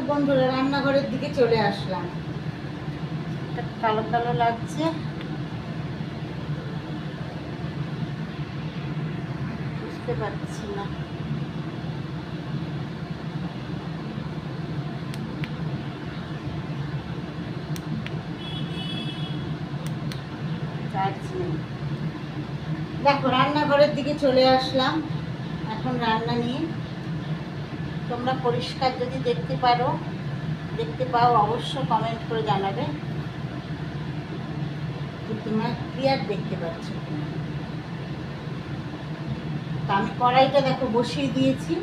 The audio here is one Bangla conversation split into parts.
বন্ধুরা রান্নাঘরের দিকে চলে আসলাম। কালো কালো লাগছে, বুঝতে পারছি না। দেখো রান্নাঘরের দিকে চলে আসলাম এখন রান্না নিয়ে। তোমরা পরিষ্কার যদি দেখতে পাও অবশ্য কমেন্ট করে জানাবে যে তোমরা ক্লিয়ার দেখতে পাচ্ছ। তা আমি কড়াইটা দেখো বসিয়ে দিয়েছি,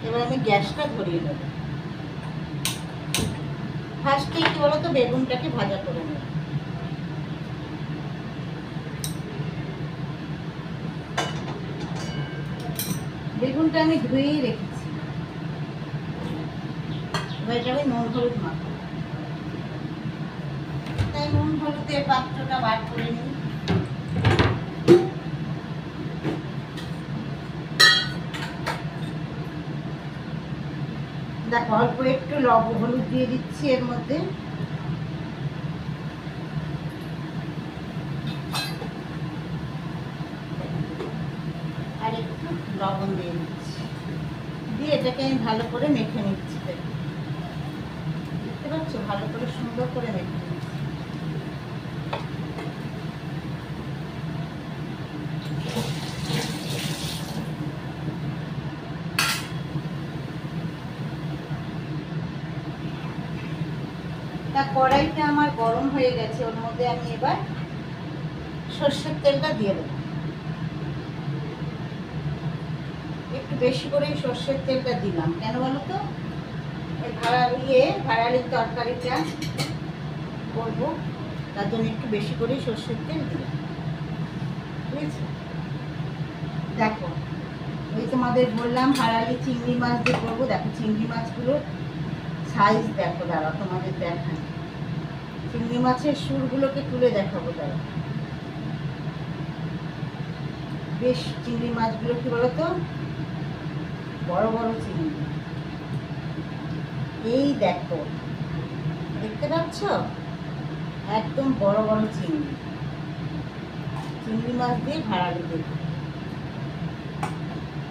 এবার আমি গ্যাসটা ধরিয়ে দেব। ফার্স্টে কি বলতো, বেগুনটাকে ভাজা করে নেব। বেগুনটা আমি ধুয়েই রেখেছি, এবার এটা আমি নুন হলুদ মাখবো। তাই নুন হলুদের পাত্রটা বার করে নিই। দেখো অল্প একটু হলুদ দিয়ে দিচ্ছি এর মধ্যে, আর একটু লবণ দিয়ে দিচ্ছি, দিয়ে এটাকে আমি ভালো করে মেখে নিচ্ছি। দেখতে পাচ্ছ, ভালো করে সুন্দর করে মেখে নিচ্ছি। তা কড়াইটা আমার গরম হয়ে গেছে, ওর মধ্যে আমি এবার সর্ষের তেলটা দিয়ে দেবো। একটু বেশি করেই সর্ষের তেলটা দিলাম, কেন বলো তো, ভাড়ালির তরকারিটা করবো, তার জন্য একটু বেশি করেই সর্ষের তেল দিলাম। বুঝেছো? দেখো ওই তোমাদের বললাম ভাড়ালি চিংড়ি মাছ দিয়ে করবো। দেখো চিংড়ি মাছগুলোর সাইজ দেখো, দাঁড়াও তোমাদের দেখান। চিংড়ি মাছের সুরগুলোকে তুলে দেখাবো, দাঁড়াও। বেশ চিংড়ি মাছগুলো কি বলতো, বড় বড় চিংড়ি। এই দেখো, দেখতে পাচ্ছ, একদম বড় বড় চিংড়ি। চিংড়ি মাছ দিয়ে ভাড়ালি দেব।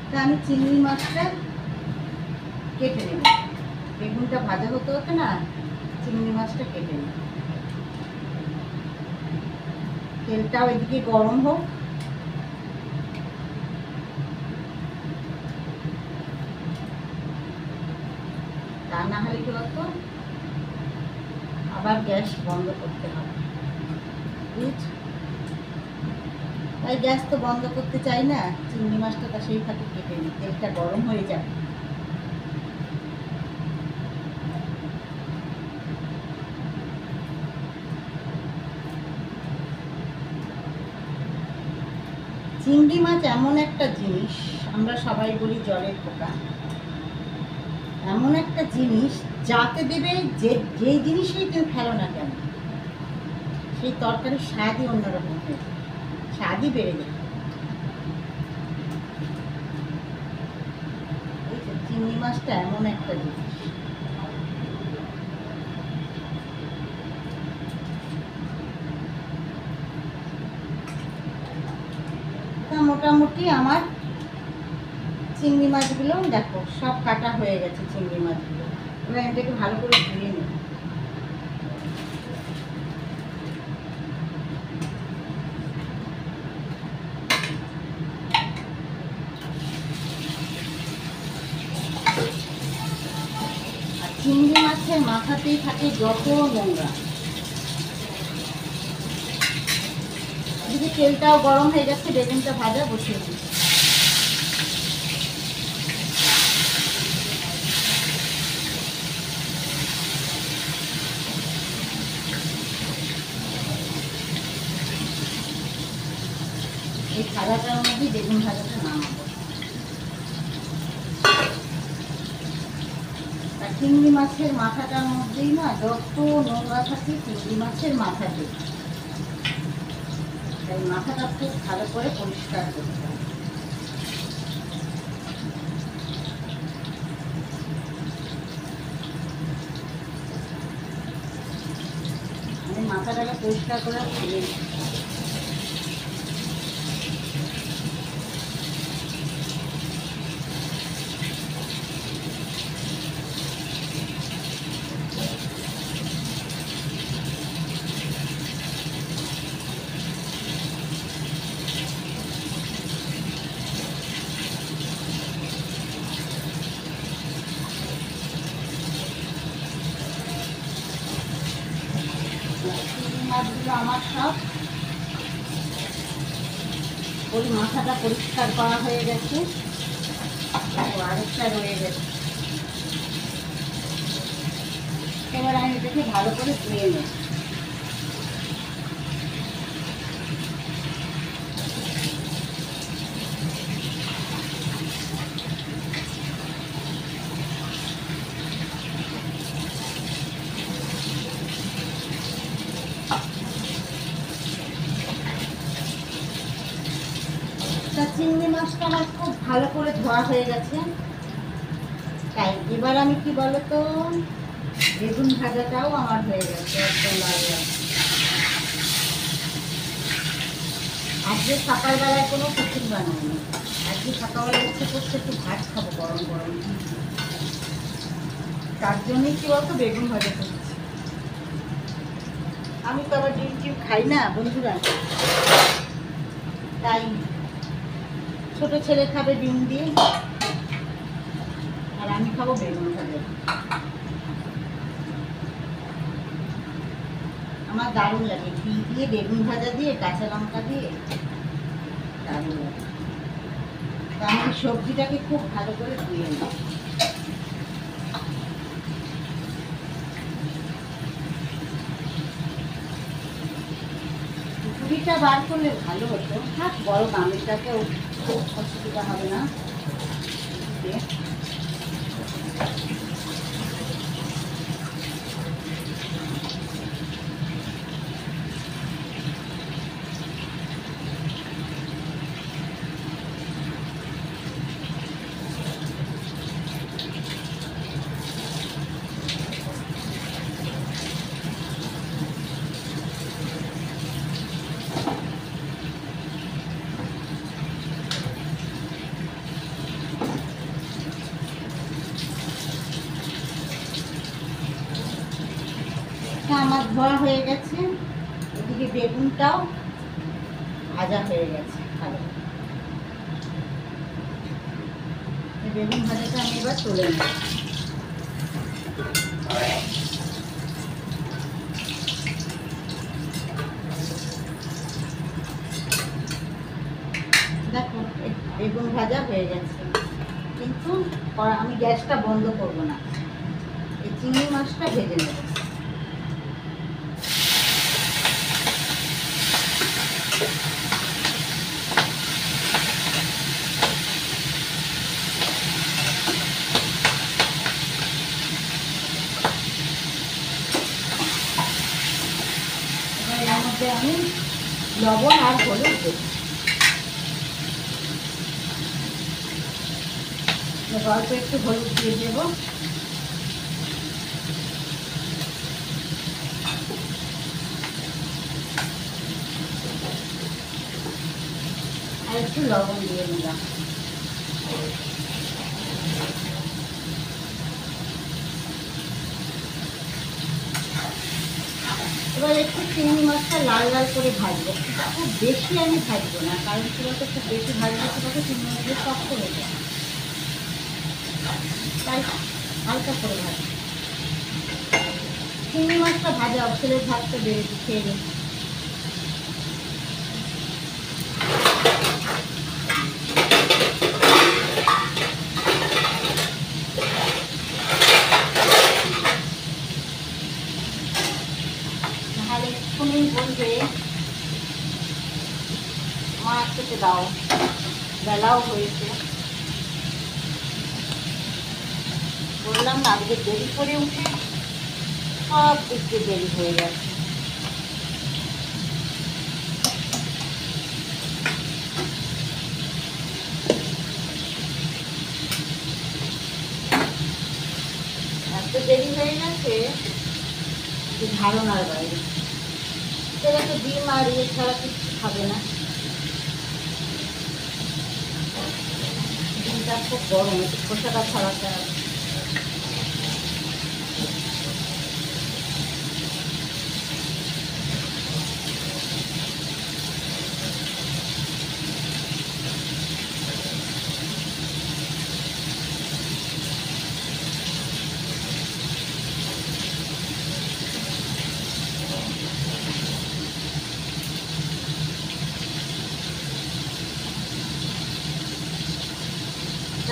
তা আমি চিংড়ি মাছটা কেটে নেব। বেগুনটা ভাজা হতে হতে না চিংড়ি মাছটা কেটে নেব। তেলটাও এদিকে গরম হোক। তা না হলে কি বলতো, আবার গ্যাস বন্ধ করতে হবে। বুঝছ? তাই গ্যাস তো বন্ধ করতে চাই না, চিংড়ি মাছটা তা সেই ফাঁকে কেটে নিই, তেলটা গরম হয়ে যাবে। চিংড়ি মাছ এমন একটা জিনিস, আমরা সবাই বলি জলের পোকা। এমন একটা জিনিস যাতে দেবে যেই জিনিসই তুমি ফেলো না কেন, সেই তরকারির স্বাদই অন্যরকম হয়ে যায়, স্বাদই বেড়ে যায়। চিংড়ি মাছটা এমন একটা জিনিস। মোটামুটি আমার চিংড়ি মাছগুলো দেখো সব কাটা হয়ে গেছে। চিংড়ি মাছগুলো এবার এটাকে ভালো করে ধুয়ে নেব। আর চিংড়ি মাছের মাথাতেই থাকে যত নোংরা। এদিকে তেলটাও গরম হয়ে গেছে, বেগুনটা ভাজা বসিয়ে দিচ্ছি। এই ভাজাটার মধ্যে বেগুন ভাজাটা নামাবো। আর চিংড়ি মাছের মাথাটার মধ্যেই না যত নোংরা থাকে চিংড়ি মাছের মাথাতে, তাই মাথাটা খুব ভালো করে পরিষ্কার করতে হবে। পরিষ্কার করে ফেলে নিই। মাছগুলো আমার সব ওই মাথাটা পরিষ্কার করা হয়ে গেছে, আরেকটা রয়ে গেছে। এবার আমি এটাকে ভালো করে ধুয়ে নেব। চিংড়ি মাছটা আমার খুব ভালো করে ধোয়া হয়ে গেছে। তাই এবার আমি কি বলতো, বেগুন ভাজাটাও আমার হয়ে গেছে একদম লাল লাল। আজকে সকালবেলায় কোনো টিফিন বানাইনি, আজকে সকালবেলা ইচ্ছে করছে একটু ভাত খাবো গরম গরম, তার জন্যই কি বলতো বেগুন ভাজা করছি। আমি তো আবার ডিম টিম খাই না বন্ধুরা, তাই ছোট ছেলে খাবে ডিম দিয়ে আর আমি খাবো বেগুন ভাজা। আমার দারুণ লাগে ঘি দিয়ে বেগুন ভাজা দিয়ে কাঁচা লঙ্কা দিয়ে, দারুণ লাগে। তো আমি সবজিটাকে খুব ভালো করে ধুয়ে নিই। পুকুরিটা বার করলে ভালো হতো, হ্যাঁ বড় গামলিটাকেও অসুবিধা হবে না। আমার ধোয়া হয়ে গেছে, এদিকে বেগুনটাও ভাজা হয়ে গেছে ভালো। বেগুন ভাজাটা আমি এবার তুলে নেব। দেখো বেগুন ভাজা হয়ে গেছে, কিন্তু আমি গ্যাসটা বন্ধ করব না, এই চিংড়ি মাছটা ভেজে নেব। এর মধ্যে আমি লবণ আর হলুদ দেব, অল্প একটু হলুদ দিয়ে দেব। আর একটু লবণ দিয়ে দিলাম। এবার একটু চিংড়ি মাছটা লাল লাল করে ভাজবো, খুব বেশি আমি ভাজবো না, কারণ কি বলতো খুব বেশি ভাজলে সেটাকে চিংড়ি মাছের শক্ত হয়ে যায়, তাই হালকা করে ভাজবো। চিংড়ি মাছটা ভাজা ছেলের ভাতটা বেড়ে খেয়ে নিই। তাহলে এক্ষুনি বলবে মা খেতে দাও, বেলাও হয়েছে। বললাম না আজকে দেরি করে উঠে সব দিক দিয়ে দেরি হয়ে গেছে। এত দেরি হয়ে গেছে ধারণার বাইরে। সেটা তো ডিম আর ইয়ে ছাড়া কিছু খাবে না। ডিমটা খুব গরম, একটু খোসাটা ছাড়াতে হবে।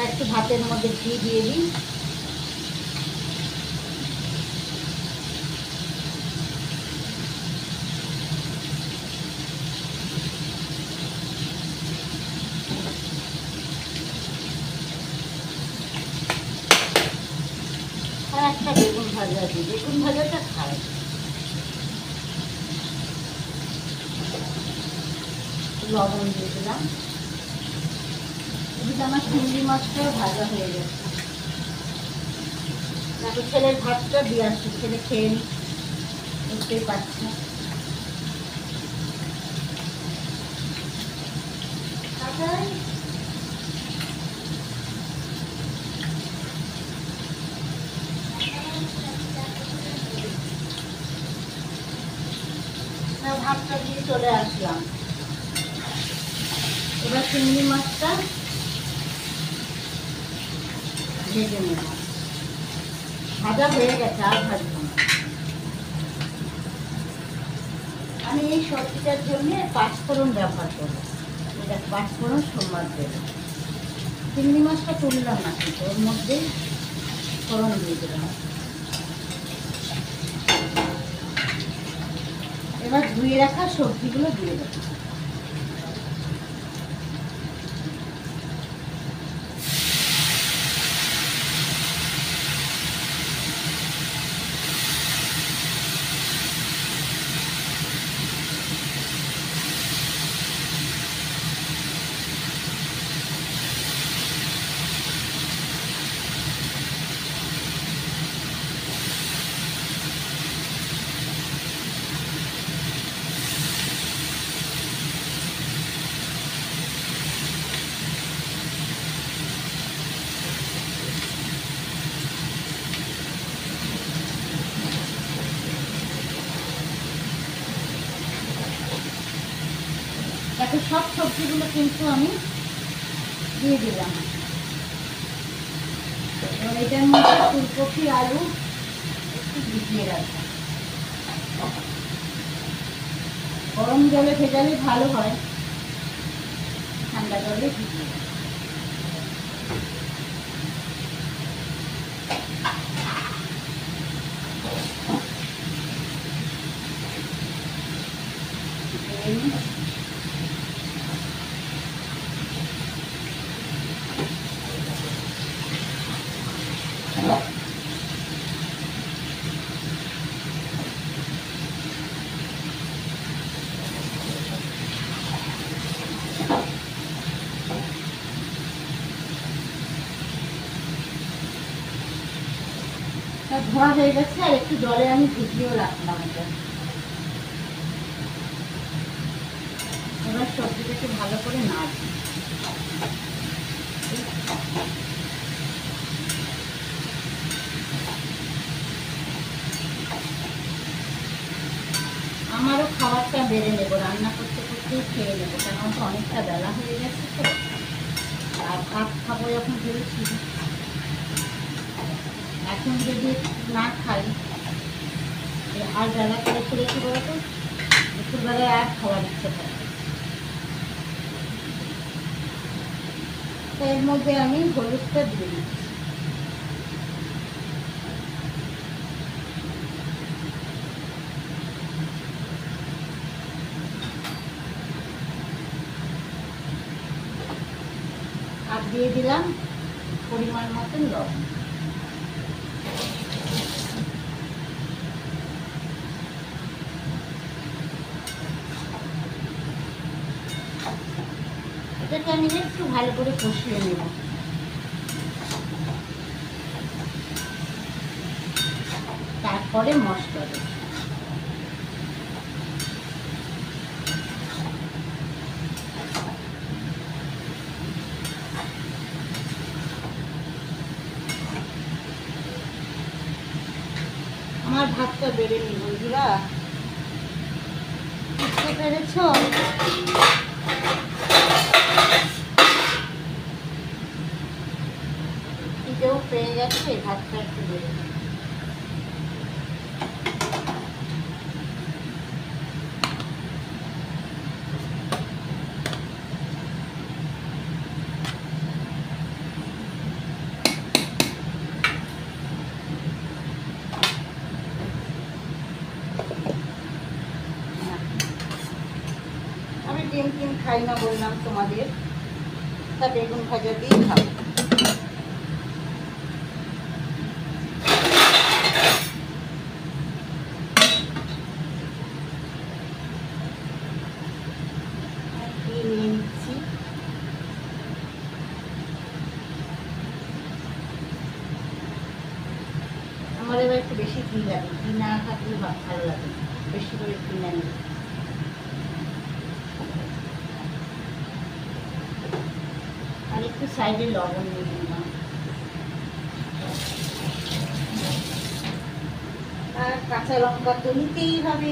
একটু ভাতের মধ্যে ঘি দিয়ে দিই। আর একটা বেগুন ভাজা দিই, বেগুন ভাজাটা খাই। লবণ দিয়ে দিলাম। এদিকে আমার চিংড়ি মাছটাও ভাজা হয়ে গেছে। তারপর ছেলের ভাতটা দিয়ে আসছি, ছেলে খেয়ে নি, বুঝতেই পারছি। ভাতটা দিয়ে চলে আসলাম। এবার চিংড়ি মাছটা ভেজে নেব। ভাজা হয়ে গেছে, আর ভাজবো না। আমি এই সবজিটার জন্য পাঁচফোড়ন ব্যবহার করবো। এটা পাঁচফোড়ন সোমবার দেব। চিংড়ি মাছটা তুললাম না, কিন্তু ওর মধ্যে ফোড়ন দিয়ে দিলাম। এবার ধুয়ে রাখা সবজিগুলো দিয়ে দেবো। দেখো সব সবজিগুলো কিন্তু আমি দিয়ে দিলাম। এবার এটার মধ্যে ফুলকপি আলু একটু ভিজিয়ে রাখবো। গরম জলে ভেজালে ভালো হয়, ঠান্ডা জলে ভিজিয়ে রাখবো। ধোয়া হয়ে গেছে, আর একটু জলে আমি ভিজিয়েও রাখলাম এটা। এবার সবজিটাকে ভালো করে নাড়ব। আমারও খাবারটা বেড়ে নেবো, রান্না করতে করতেই খেয়ে নেবো, কারণ অনেকটা বেলা হয়ে গেছে তো। আর ভাত খাবো যখন ভেবেছি, এখন যদি না খাই আর বেলা করে ফিরে কি বলতো, দুপুরবেলায় আর খাওয়ার ইচ্ছে থাকে। তো এর মধ্যে আমি হলুদটা দিয়ে দিচ্ছি। আর দিয়ে দিলাম পরিমাণ মতন লবণ। এটাকে আমি একটু ভালো করে কষিয়ে নেব। তারপরে মশলা দেব। ভাতটা বেড়ে নি বন্ধুরা, বুঝতে পেরেছ? খিদেও পেয়ে গেছে, ভাতটা একটু বেড়ে নি। আমি ডিম খাই না বললাম তোমাদের, তা বেগুন ভাজা দিয়ে খাবো। নিয়ে নিচ্ছি। আমার এবার একটু বেশি ঘি লাগে, ঘি না থাকলে ভালো লাগে, বেশি করে ঘি না নিই। আর একটু সাইডে লবণ নিয়ে নিলাম, আর কাঁচা লঙ্কা তো নিতেই হবে।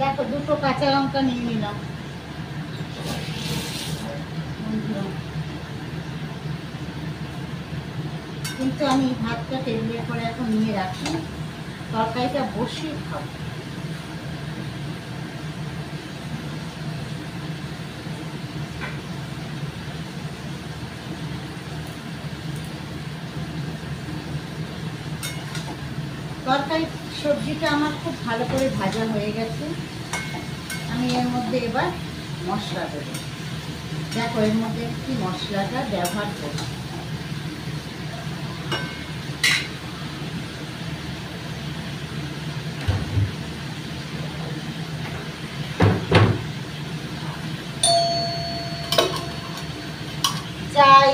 দেখো দুটো কাঁচা লঙ্কা নিয়ে নিলাম। কিন্তু আমি ভাতটা টেবিলের পরে এখন নিয়ে রাখি, তরকারিটা বসিয়ে খাবো। তরকারি সবজিটা আমার খুব ভালো করে ভাজা হয়ে গেছে। আমি এর মধ্যে এবার মশলা দেবো। দেখো এর মধ্যে কি মশলাটা ব্যবহার করব। চাই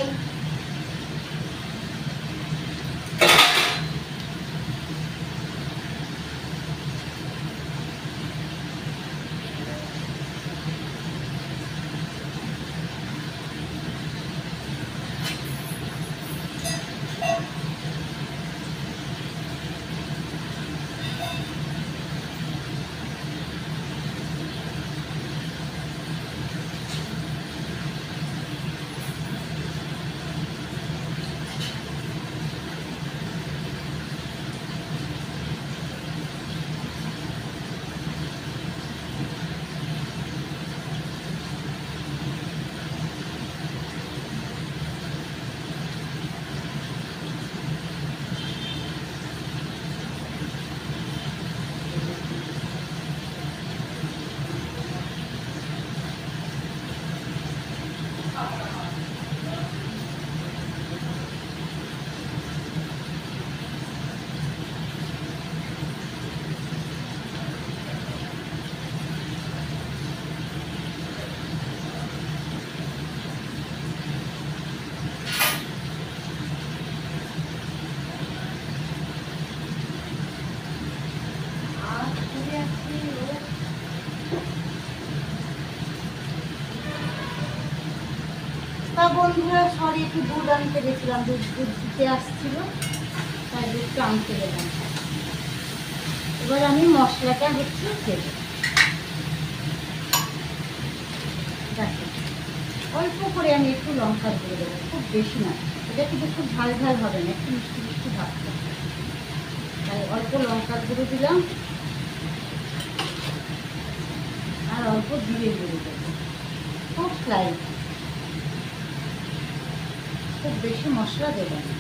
তা বন্ধুরা, সরি একটু দুধ আনতে গেছিলাম, দুধ দিতে আসছিল, তাই দুধটা আনতে গেলাম। এবার আমি মশলাটা হচ্ছে দেবো। দেখো অল্প করে আমি একটু লঙ্কা দিয়ে দেবো, খুব বেশি না। এটা কিন্তু খুব ঝাল ঝাল হবে না, একটু মিষ্টি মিষ্টি ভাবতে, তাই অল্প লঙ্কা গুঁড়ো দিলাম আর অল্প জিরে গুঁড়ো দেবো, খুব স্লাইড, খুব বেশি মশলা দেবো না।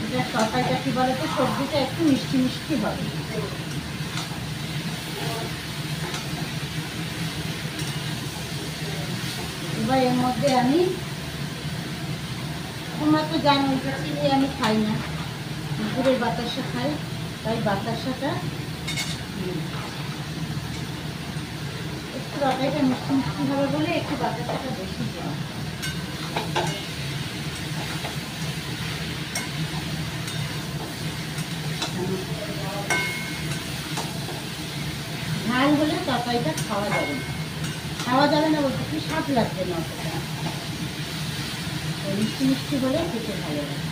এটা তরকারিটা কি বলতো, সবজিটা একটু মিষ্টি মিষ্টি হবে। এবার এর মধ্যে আমি, তোমরা তো জানো যে চিনি আমি খাই না, দুপুরের বাতাসা খাই, তাই বাতাসাটা একটু তরকারিটা মিষ্টি মিষ্টি হবে বলে একটু বাতাসাটা বেশি দেওয়া। ঝাল হলে তরকারিটা খাওয়া যাবে না, বলতে কি স্বাদ লাগবে না অতটা। মিষ্টি মিষ্টি হলে খেতে ভালো লাগে।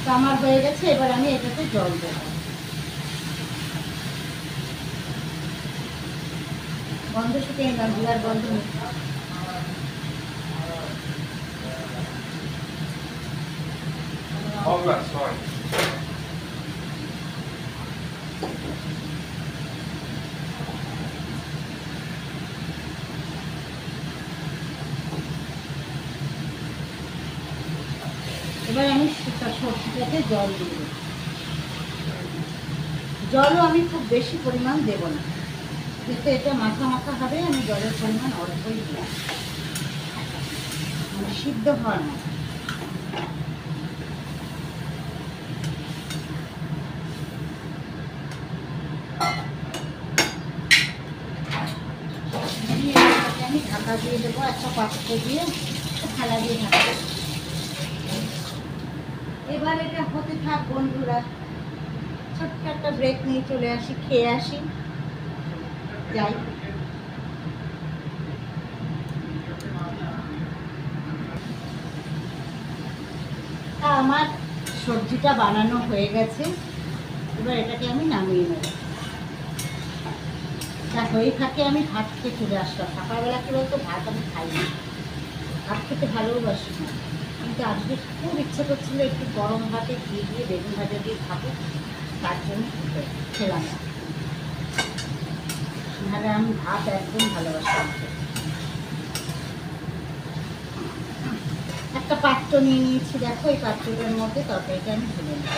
তো আমার হয়ে গেছে, এবার আমি এটাতে জল দেবো। গন্ধ শুকে এলাম, বিরাট গন্ধ। এবার আমি সবজিটাতে জল দিব। জলও আমি খুব বেশি পরিমাণ দেব না, যেহেতু এটা মাখা মাখা হবে। আমি জলের পরিমাণ অল্পই দিই, মানে সিদ্ধ হওয়ার না। আমি ঢাকা দিয়ে দেবো, একটা পাত্র দিয়ে থালা দিয়ে ঢাকা দেবো। এবার এটা হতে থাক বন্ধুরা। ছোট্ট একটা ব্রেক নিয়ে চলে আসি, খেয়ে আসি, যাই। আমার সবজিটা বানানো হয়ে গেছে, এবার এটাকে আমি নামিয়ে নেব। দেখো এই ফাঁকে আমি ভাত খেয়ে চলে আসলাম। সকালবেলা কি বলতো, ভাত আমি খাই না, ভাত খেতে ভালোবাসি না, কিন্তু আজকে খুব ইচ্ছে করছিল একটু গরম ভাতে ঘি দিয়ে বেগুন ভাজা দিয়ে খাবো, তার জন্য খেলাম না। নাহলে আমি ভাত একদম ভালোবাসি। একটা পাত্র নিয়ে নিয়েছি, দেখো এই পাত্রটার মধ্যে তরকারিটা আমি ঢেলে নেব।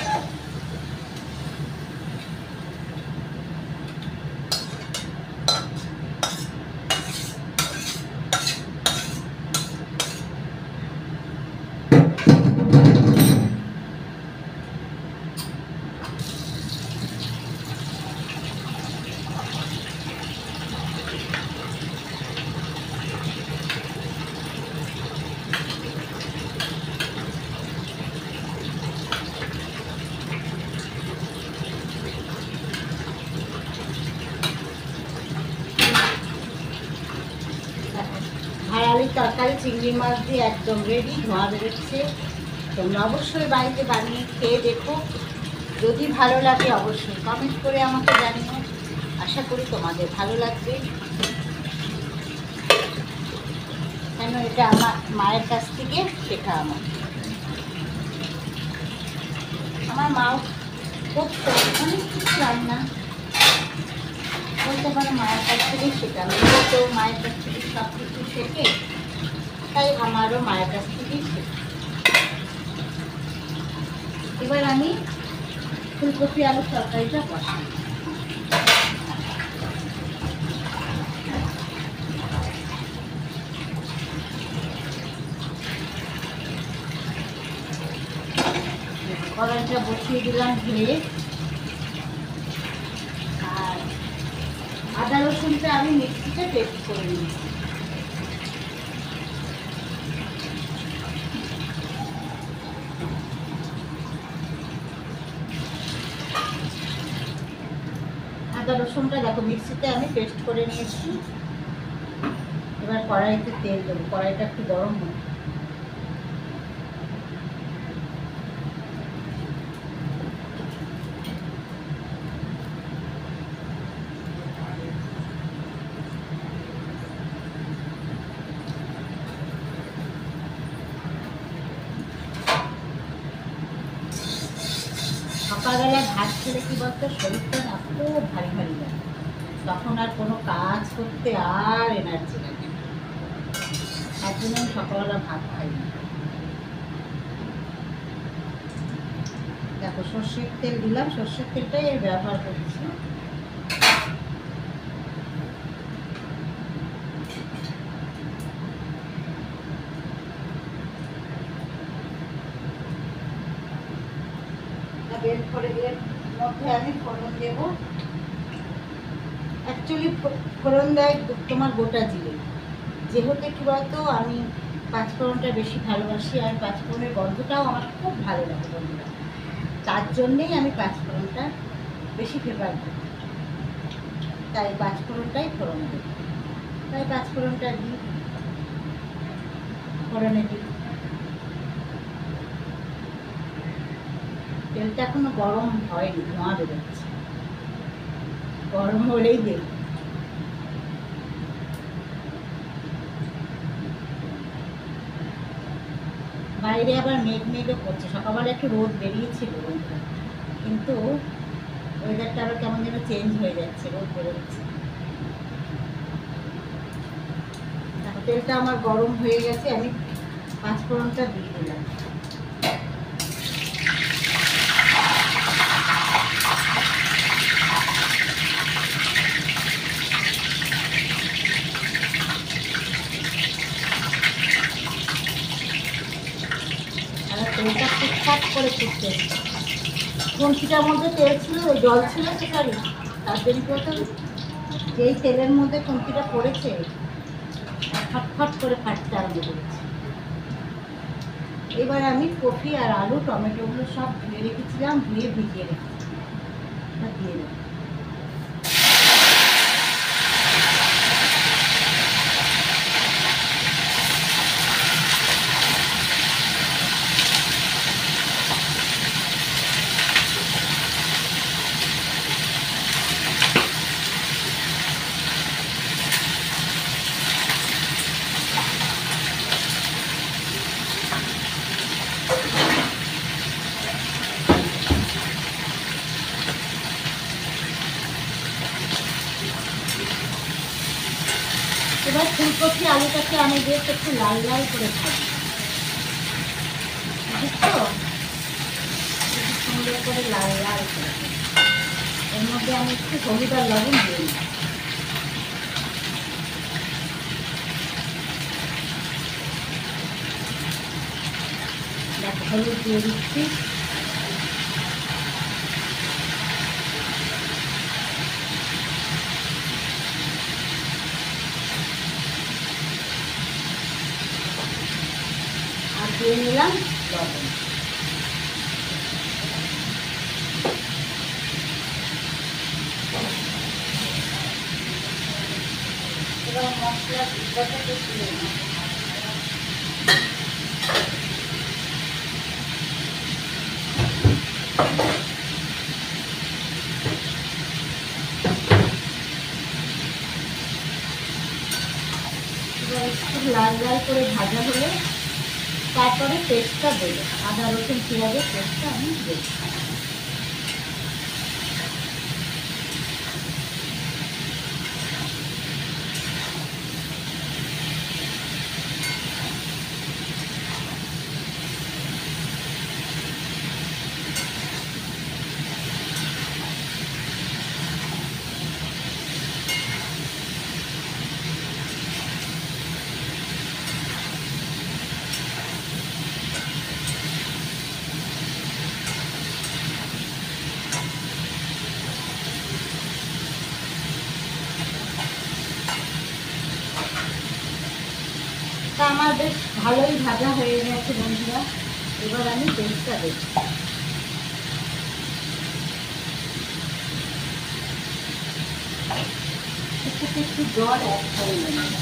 ভাড়ালি তরকারি চিংড়ি মাছ দিয়ে একদম রেডি, ধোঁয়া বেরোচ্ছে। তোমরা অবশ্যই বাড়িতে বানিয়ে খেয়ে দেখো, যদি ভালো লাগে অবশ্যই কমেন্ট করে আমাকে জানিও। আশা করি তোমাদের ভালো লাগবে, কেন এটা আমার মায়ের কাছ থেকে শেখা। আমার মাও করতো অনেক কিছু রান্না, বলতে পারো মায়ের কাছ থেকেই শেখা। আমি তো মায়ের কাছ থেকে সব কিছু শেখে, তাই আমারও মায়ের কাছ থেকেই শেখা। এবার আমি ফুলকপি আলুর তরকারিটা বসাই। কড়াইটা বসিয়ে দিলাম ধুয়ে, আর আদা রসুনটা আমি মিক্সিতে পেস্ট করে নিয়েছি। আদা রসুনটা দেখো মিক্সিতে আমি পেস্ট করে নিয়েছি। এবার কড়াইতে তেল দেবো, কড়াইটা একটু গরম হোক। সকালবেলা ভাত খেলে কি বলতো, শরীরটা না খুব ভারী ভারী লাগে, তখন আর কোনো কাজ করতে আর এনার্জি লাগে না। তার জন্য আমি সকালবেলা ভাত খাই না। দেখো সর্ষের তেল দিলাম, সর্ষের তেলটাই ব্যবহার করছি। এর মধ্যে আমি ফোড়ন দেবো। অ্যাকচুয়ালি ফোড়ন দেয় তোমার গোটা জিরে, যেহেতু কি বলতো আমি পাঁচফোড়নটা বেশি ভালোবাসি, আর পাঁচফোড়নের গন্ধটাও আমার খুব ভালো লাগে বন্ধুরা, তার জন্যেই আমি পাঁচফোড়নটা বেশি ফেভার করি, তাই পাঁচফোড়নটাই ফোড়ন দিই, তাই পাঁচফোড়নটা দিই, ফোড়নে দিই। তেলটা এখনো গরম হয়নি, ধোঁয়া বেরোচ্ছে, গরম হলেই দেব। বাইরে আবার মেঘ মেঘও করছে, সকালবেলা একটু রোদ বেরিয়েছিল বন্ধুরা, কিন্তু ওয়েদারটা আবার কেমন যেন চেঞ্জ হয়ে যাচ্ছে, রোদ বেরোচ্ছে। দেখো তেলটা আমার গরম হয়ে গেছে, আমি পাঁচফোড়নটা দিয়ে দিলাম। তেলটা ফুটফাট করে ফুটতে, কঞ্চিটার মধ্যে তেল ছিল, ওই জল ছিল সেটারই, তার জন্য বলতে যেই তেলের মধ্যে কঞ্চিটা পড়েছে ফটফট করে ফাটতে আরম্ভ করেছে। এবার আমি কপি আর আলু টমেটোগুলো সব ধুয়ে রেখেছিলাম, ধুয়ে ভিজিয়ে রেখেছিলাম, দিয়ে দেবো। এবার ফুলকপি আলুটাকে আমি বেশ একটু লাল লাল করে খাবো, বুঝছো, সুন্দর করে লাল লাল করে। এর মধ্যে আমি একটু হলুদ আর লবণ দিয়ে দিই। দেখো হলুদ দিয়ে দিচ্ছি, আর দিয়ে নিলাম লবণ। এবার মশলা দুধটাকে তুলে নেব। এবার একটু লাল লাল করে ভাজা হলে তারপরে পেস্টটা দেবো, আদা রসুন পেঁয়াজের পেস্টটা আমি দেবো। তা আমার বেশ ভালোই ভাজা হয়ে গেছে বন্ধুরা, এবার আমি পেস্টটা দেব। একটু জল অ্যাড করে নেব।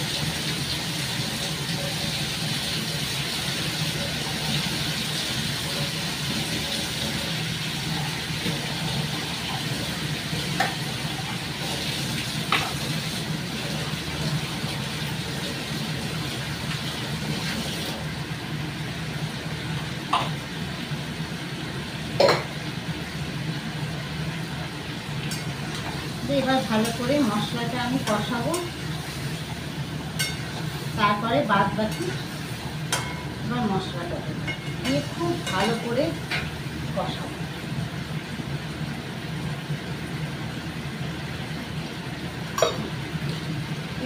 এবার ভালো করে মশলাটা আমি কষাবো, তারপরে বাদ বাকি এবার মশলাটা দিয়ে খুব ভালো করে কষাবো।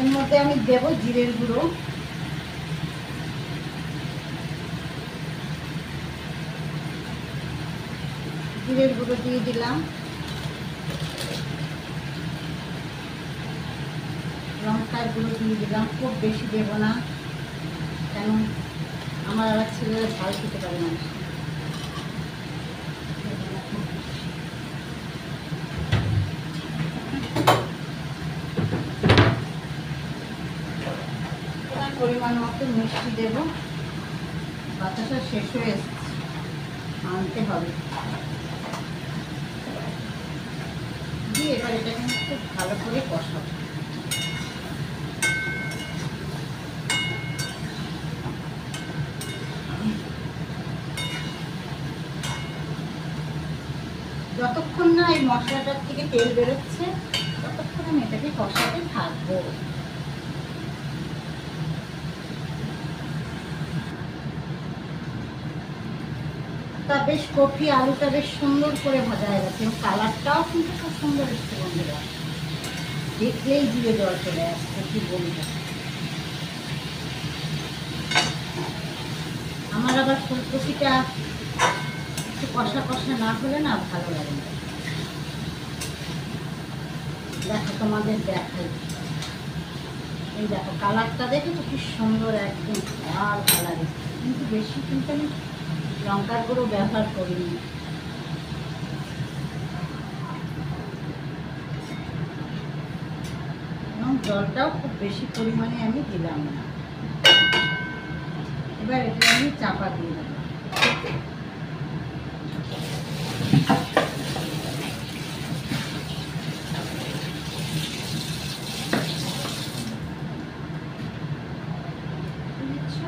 এর মধ্যে আমি দেবো জিরের গুঁড়ো, জিরের গুঁড়ো দিয়ে দিলাম, লঙ্কার গুঁড়ো দিয়ে দিলাম। খুব বেশি দেবো না, কেন আমার আবার ছেলেরা ঝাল খেতে পারে না। পরিমাণ মতো মিষ্টি দেব। বাতাসা শেষ হয়ে এসেছে, আনতে হবে। দিয়ে এবার এটাকে খুব ভালো করে কষাবো। যতক্ষণ না এই মশলাটার থেকে তেল বেরোচ্ছে ততক্ষণ আমি এটাকে কষাতে থাকবো। তা বেশ কফি আলুটা বেশ সুন্দর করে ভাজা হয়ে গেছে এবং কালারটাও কিন্তু খুব সুন্দর এসছে বন্ধুরা, দেখলেই জিভে জল চলে আসছে। কি বলবো, আমার আবার ফুলকপিটা একটু কষা কষা না হলে না ভালো লাগে না। দেখো তোমাদের দেখাই, এই দেখো কালারটা দেখে তো কি সুন্দর, একদম লাল কালার এসছে। কিন্তু বেশি কিন্তু আমি লঙ্কার গুঁড়ো ব্যবহার করিনি। এবং জলটাও খুব বেশি পরিমাণে আমি দিলাম না। এবার এটা আমি চাপা দিয়ে দেবো।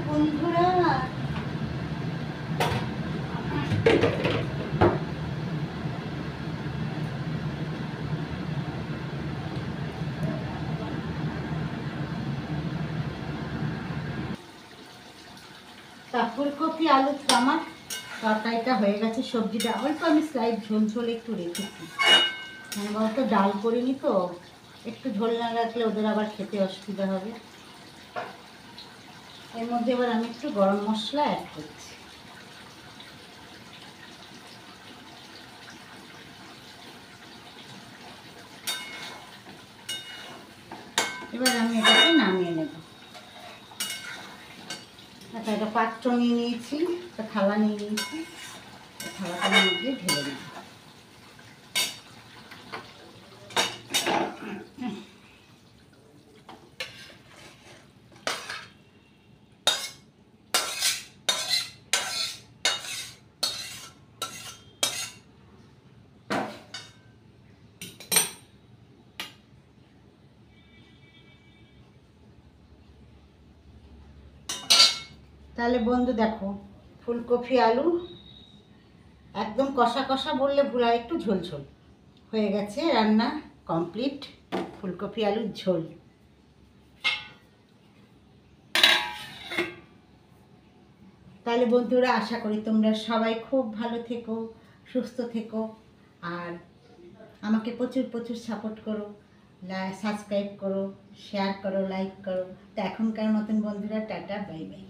বন্ধুরা তা ফুলকপি আলু আমার তরকারিটা হয়ে গেছে। সবজিটা অল্প আমি স্লাইড ঝোল ঝোল একটু রেখেছি, মানে বলতো ডাল করিনি তো, একটু ঝোল না রাখলে ওদের আবার খেতে অসুবিধা হবে। এর মধ্যে এবার আমি একটু গরম মশলা অ্যাড করছি। এবার আমি এটাকে নামিয়ে নেব। আচ্ছা, একটা পাত্র নিয়ে নিয়েছি, একটা থালা নিয়ে নিয়েছি, থালাটার মধ্যে ঢেলে নেব। তাহলে বন্ধু দেখো, ফুলকপি আলু একদম কষা কষা বললে ভুল, আর একটু ঝোল ঝোল হয়ে গেছে। রান্না কমপ্লিট, ফুলকপি আলুর ঝোল। তাহলে বন্ধুরা আশা করি তোমরা সবাই খুব ভালো থেকো, সুস্থ থেকো, আর আমাকে প্রচুর প্রচুর সাপোর্ট করো, সাবস্ক্রাইব করো, শেয়ার করো, লাইক করো। তো এখনকার মতন বন্ধুরা টাটা, বাই বাই।